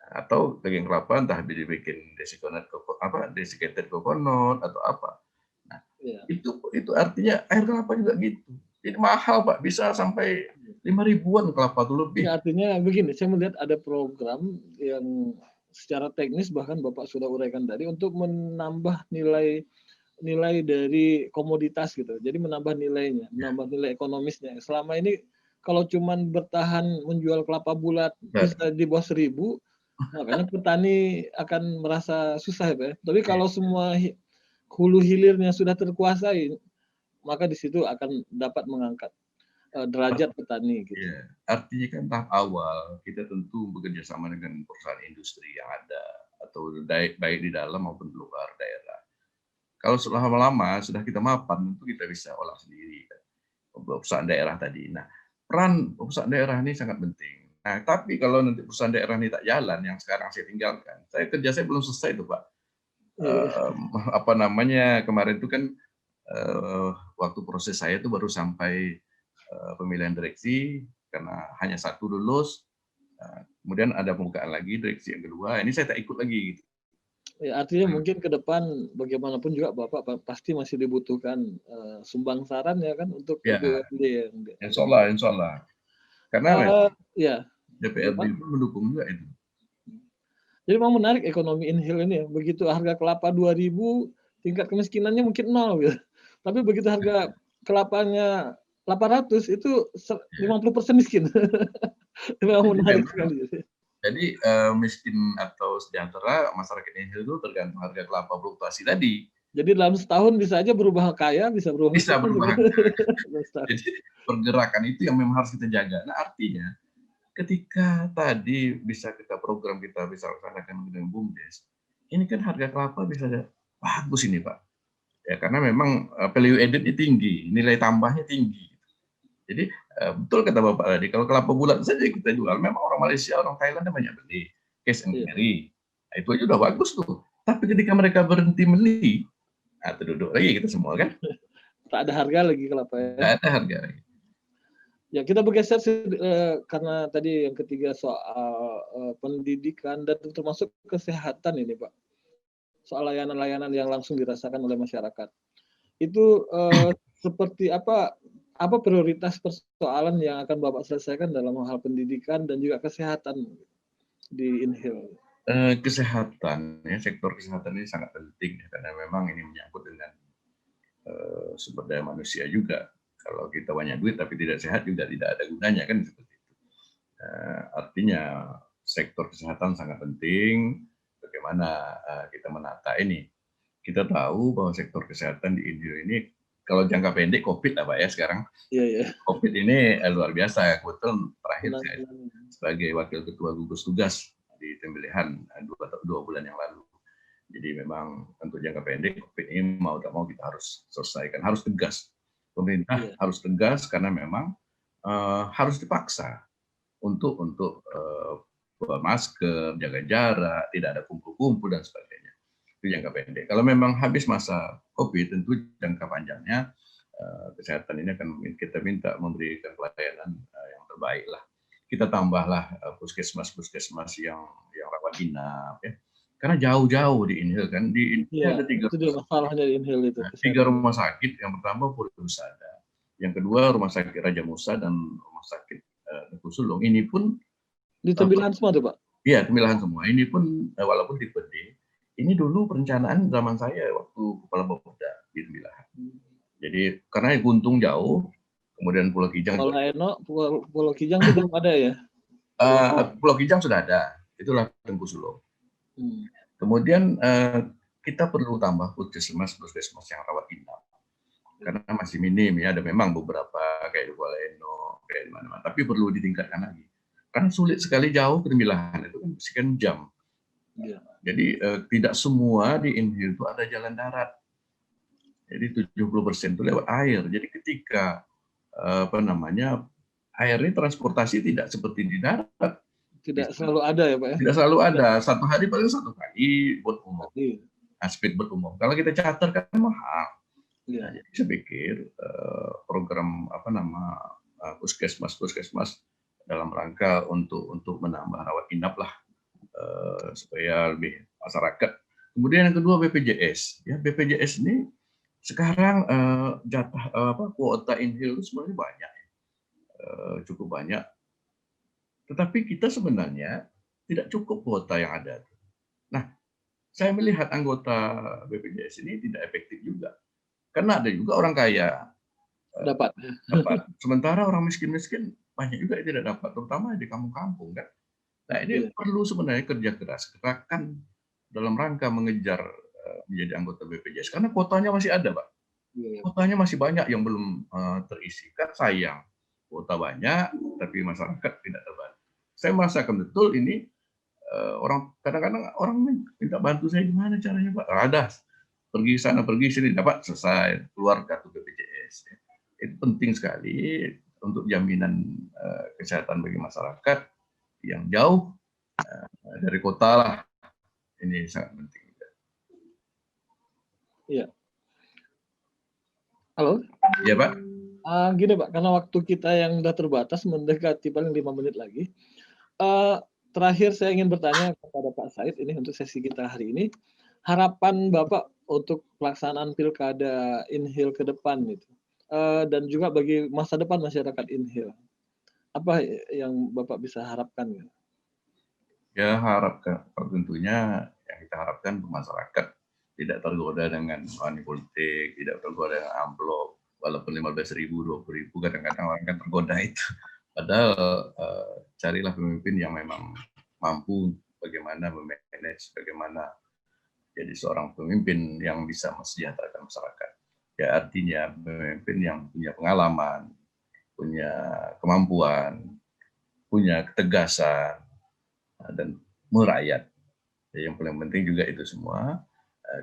Atau daging kelapa entah dibikin desiccated coconut atau apa. Nah, itu artinya air kelapa juga gitu. Jadi mahal Pak, bisa sampai 5.000-an kelapa itu lebih. Ya, artinya begini, saya melihat ada program yang secara teknis bahkan Bapak sudah uraikan tadi untuk menambah nilai dari komoditas gitu. Jadi menambah nilainya, menambah nilai ekonomisnya. Selama ini kalau cuman bertahan menjual kelapa bulat bisa di bawah 1.000, makanya petani akan merasa susah ya Pak. Tapi kalau semua hulu hilirnya sudah terkuasai, maka di situ akan dapat mengangkat derajat petani gitu. Ya, artinya kan tahap awal kita tentu bekerja sama dengan perusahaan industri yang ada atau baik di dalam maupun di luar daerah. Kalau setelah lama-lama sudah kita mapan, tentu kita bisa olah sendiri kan, perusahaan daerah tadi. Nah, peran perusahaan daerah ini sangat penting. Nah, tapi kalau nanti perusahaan daerah ini tak jalan, yang sekarang saya tinggalkan, kerja saya belum selesai tuh Pak. Kemarin itu kan waktu proses saya itu baru sampai pemilihan direksi karena hanya 1 lulus, kemudian ada pembukaan lagi direksi yang kedua, ini saya tak ikut lagi gitu. Ya, artinya mungkin ke depan bagaimanapun juga Bapak pasti masih dibutuhkan sumbang saran ya kan untuk BUMD. Insya Allah. Karena DPRD pun mendukung juga itu. Jadi memang menarik ekonomi inhil ini ya. Begitu harga kelapa 2.000, tingkat kemiskinannya mungkin 0 gitu. Tapi begitu harga kelapanya 800 itu 50% miskin. Memang menarik sekali. Jadi miskin atau sejahtera masyarakat inhil itu tergantung harga kelapa fluktuasi tadi. Jadi dalam setahun bisa aja berubah kaya, bisa berubah miskin. Bisa berubah. Jadi pergerakan itu yang memang harus kita jaga. Nah artinya ketika tadi bisa program kita bisa laksanakan dengan BUMDes, ini kan harga kelapa bisa bagus ini Pak. Ya karena memang value added-nya tinggi, nilai tambahnya tinggi. Jadi betul kata Bapak tadi, kalau kelapa bulat saja kita jual, memang orang Malaysia, orang Thailand banyak beli, cash and carry. Nah, itu aja udah bagus tuh. Tapi ketika mereka berhenti beli, duduk lagi kita semua kan. Tak ada harga lagi kelapa ya. Tak ada harga lagi. Ya kita bergeser karena tadi yang ketiga soal pendidikan dan termasuk kesehatan ini Pak. Soal layanan-layanan yang langsung dirasakan oleh masyarakat. Itu seperti apa prioritas persoalan yang akan Bapak selesaikan dalam hal pendidikan dan juga kesehatan di inhil? Kesehatan, ya, sektor kesehatan ini sangat penting ya, karena memang ini menyangkut dengan sumber daya manusia juga. Kalau kita banyak duit tapi tidak sehat juga tidak ada gunanya kan seperti itu. Artinya sektor kesehatan sangat penting. Bagaimana kita menata ini? Kita tahu bahwa sektor kesehatan di India ini kalau jangka pendek COVID lah Pak ya sekarang. Iya. COVID ini luar biasa. Kebetulan terakhir saya sebagai wakil ketua gugus tugas di Tembelihan 2 bulan yang lalu. Jadi memang untuk jangka pendek COVID ini mau tidak mau kita harus selesaikan, harus tegas. Pemerintah harus tegas karena memang harus dipaksa untuk buat masker, jaga jarak, tidak ada kumpul-kumpul dan sebagainya. Itu jangka pendek. Kalau memang habis masa COVID, tentu jangka panjangnya kesehatan ini akan kita minta memberikan pelayanan yang terbaik lah. Kita tambahlah puskesmas yang rawat inap ya. Karena jauh-jauh di Inhil kan, di Inhil ada itu dia masalahnya di Inhil itu. 3 rumah sakit. Yang pertama Puri Husada, yang kedua Rumah Sakit Raja Musa, dan Rumah Sakit Tengku Sulung. Ini pun di Tembilahan semua tuh Pak? Iya, Tembilahan semua. Ini pun walaupun tipe D, ini dulu perencanaan zaman saya waktu kepala Bapeda di Tembilahan. Jadi karena Guntung jauh, kemudian Pulau Kijang. Kalau Eno, Pulau Kijang itu belum ada ya? Pulau Kijang sudah ada, itulah Tengku Sulung. Kemudian kita perlu tambah puskesmas yang rawat inap, karena masih minim ya. Ada memang beberapa kayak di Kuala Eno, kayak di mana-mana, tapi perlu ditingkatkan lagi. Karena sulit sekali jauh ke Tembilahan, itu kan sekian jam. Jadi tidak semua di Inhil itu ada jalan darat. Jadi 70% itu lewat air. Jadi ketika air ini transportasi tidak seperti di darat. Tidak selalu ada ya Pak ya? Tidak selalu ada. Satu hari paling 1 kali buat umum. Speedboat umum. Kalau kita charter kan mahal. Nah, jadi saya pikir program puskesmas dalam rangka untuk menambah rawat inap lah, supaya lebih masyarakat. Kemudian yang kedua BPJS. Ya, BPJS ini sekarang kuota Inhil itu sebenarnya banyak, cukup banyak. Tetapi kita sebenarnya tidak cukup kuota yang ada. Nah, saya melihat anggota BPJS ini tidak efektif juga. Karena ada juga orang kaya dapat. Sementara orang miskin-miskin banyak juga yang tidak dapat, terutama di kampung-kampung kan. Nah, ini perlu sebenarnya kerja keras, gerakan dalam rangka mengejar menjadi anggota BPJS. Karena kuotanya masih ada, Pak. Kuotanya masih banyak yang belum terisi. Kan sayang, kuota banyak, tapi masyarakat tidak terbantu. Saya merasakan betul ini kadang-kadang orang minta bantu saya, gimana caranya Pak? Ada, pergi sana pergi sini, dapat, selesai, keluar kartu BPJS. Itu penting sekali untuk jaminan kesehatan bagi masyarakat yang jauh dari kota lah. Ini sangat penting. Iya. Halo? Iya Pak. Gini Pak, karena waktu kita yang sudah terbatas, mendekati paling 5 menit lagi. Terakhir saya ingin bertanya kepada Pak Said ini untuk sesi kita hari ini, harapan Bapak untuk pelaksanaan pilkada Inhil ke depan itu, dan juga bagi masa depan masyarakat Inhil, apa yang Bapak bisa harapkan? Ya, harapkan tentunya yang kita harapkan masyarakat tidak tergoda dengan money politik, tidak tergoda dengan amplop, walaupun 15.000, 20.000, kadang-kadang orang kan tergoda itu. Padahal carilah pemimpin yang memang mampu bagaimana memanage, bagaimana jadi seorang pemimpin yang bisa mesejahterakan masyarakat. Ya, artinya pemimpin yang punya pengalaman, punya kemampuan, punya ketegasan, dan merakyat. Yang paling penting juga itu semua,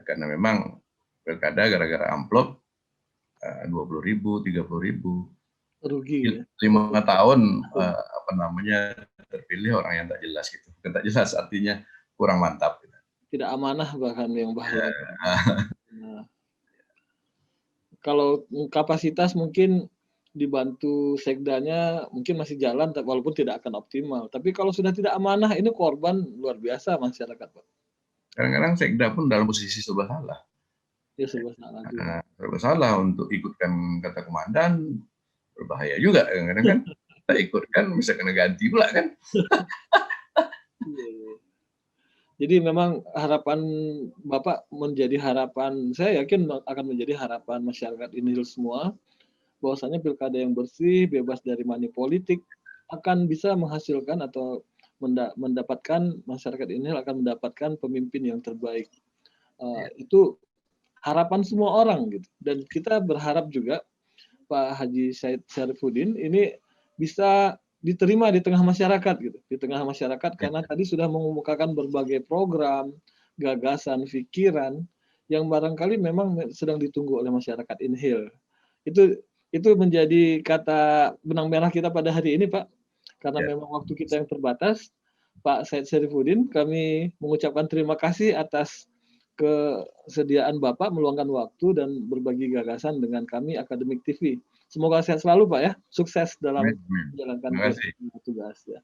karena memang pilkada gara-gara amplop 20.000, 30.000. Rugi. 5 tahun terpilih orang yang tak jelas gitu. Tak jelas artinya kurang mantap. Gitu. Tidak amanah bahkan yang bahaya. Nah, kalau kapasitas mungkin dibantu sekdanya mungkin masih jalan walaupun tidak akan optimal. Tapi kalau sudah tidak amanah ini korban luar biasa masyarakat, Pak. Kadang-kadang sekda pun dalam posisi serba salah. Ya, serba salah juga. Serba salah untuk ikutkan kata komandan, berbahaya juga kadang-kadang kan. Kita ikutkan bisa kena ganti pula kan. Jadi memang harapan Bapak menjadi harapan, saya yakin akan menjadi harapan masyarakat Inhil semua, bahwasanya pilkada yang bersih, bebas dari money politik, akan bisa menghasilkan atau mendapatkan, masyarakat Inhil akan mendapatkan pemimpin yang terbaik. Itu harapan semua orang gitu. Dan kita berharap juga Pak Haji Said Syarifuddin ini bisa diterima di tengah masyarakat gitu, di tengah masyarakat, karena tadi sudah mengemukakan berbagai program, gagasan, pikiran yang barangkali memang sedang ditunggu oleh masyarakat Inhil. Itu menjadi kata benang merah kita pada hari ini, Pak. Karena memang waktu kita yang terbatas, Pak Said Syarifuddin, kami mengucapkan terima kasih atas kesediaan Bapak meluangkan waktu dan berbagi gagasan dengan kami Akademik TV. Semoga sehat selalu Pak ya, sukses dalam menjalankan tugas ya.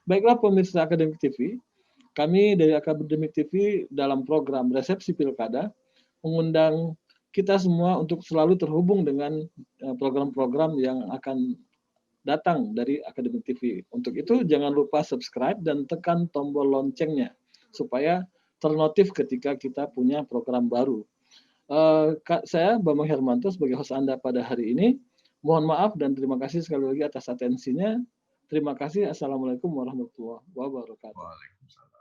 Baiklah pemirsa Akademik TV, kami dari Akademik TV dalam program Resepsi Pilkada mengundang kita semua untuk selalu terhubung dengan program-program yang akan datang dari Akademik TV. Untuk itu jangan lupa subscribe dan tekan tombol loncengnya supaya ternotif ketika kita punya program baru. Saya Bambang Hermanto sebagai host Anda pada hari ini. Mohon maaf dan terima kasih sekali lagi atas atensinya. Terima kasih. Assalamualaikum warahmatullahi wabarakatuh. Waalaikumsalam.